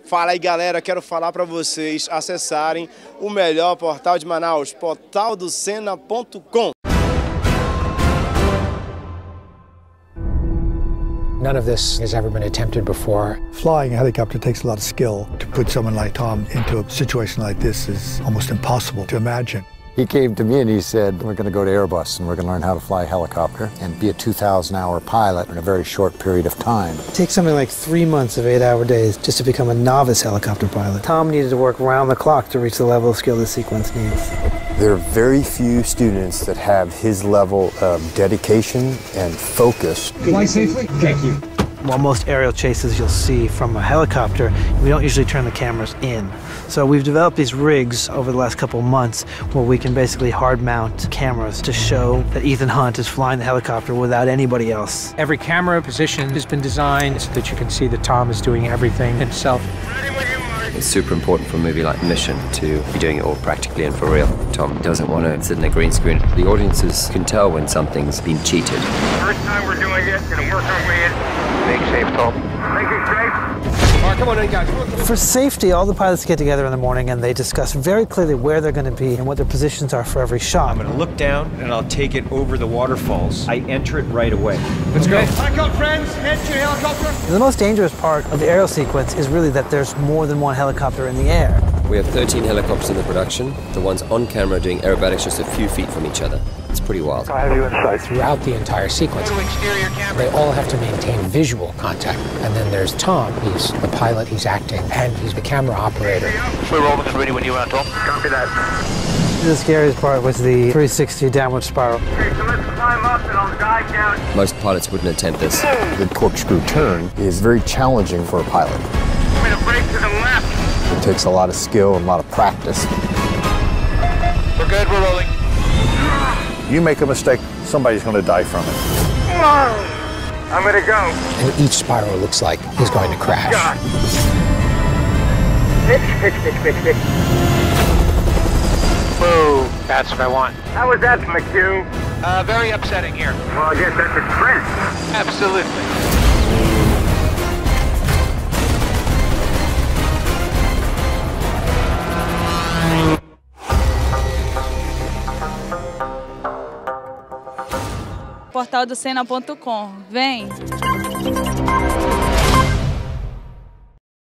Fala aí, galera, quero falar para vocês acessarem o melhor portal de Manaus, portaldocena.com. None of this has ever been attempted before. Flying a helicopter takes a lot of skill. To put someone like Tom into a situation like this is almost impossible to imagine. He came to me and he said, we're going to go to Airbus and we're going to learn how to fly a helicopter and be a 2,000-hour pilot in a very short period of time. It takes something like 3 months of 8-hour days just to become a novice helicopter pilot. Tom needed to work round the clock to reach the level of skill this sequence needs. There are very few students that have his level of dedication and focus. Fly safely? Thank you. While most aerial chases you'll see from a helicopter, we don't usually turn the cameras in. So we've developed these rigs over the last couple of months where we can basically hard mount cameras to show that Ethan Hunt is flying the helicopter without anybody else. Every camera position has been designed so that you can see that Tom is doing everything himself. It's super important for a movie like Mission to be doing it all practically and for real. Tom doesn't want to sit in a green screen. The audiences can tell when something's been cheated. First time we're doing it, gonna work our way in. Make safe, Tom. Make it safe. All right, come on in, guys. For safety, all the pilots get together in the morning and they discuss very clearly where they're going to be and what their positions are for every shot. I'm going to look down and I'll take it over the waterfalls. I enter it right away. Let's go. Back up, friends. Head to your helicopter. The most dangerous part of the aerial sequence is really that there's more than one helicopter in the air. We have 13 helicopters in the production. The ones on camera doing aerobatics just a few feet from each other. It's pretty wild. I have you in sight. Throughout the entire sequence, they all have to maintain visual contact. And then there's Tom, he's the pilot, he's acting, and he's the camera operator. We're rolling and ready when you are, Tom. Copy that. The scariest part was the 360 downward spiral. Okay, so let's climb up and I'll dive down. Most pilots wouldn't attempt this. The corkscrew turn is very challenging for a pilot. I'm gonna brake to the left. It takes a lot of skill and a lot of practice. We're good, we're rolling. You make a mistake, somebody's going to die from it. I'm gonna go. And each spiral looks like he's going to crash. God. Fix. Whoa, that's what I want. How was that, McHugh? Very upsetting here. Well, I guess that's a trend. Absolutely. portaldocena.com. Vem!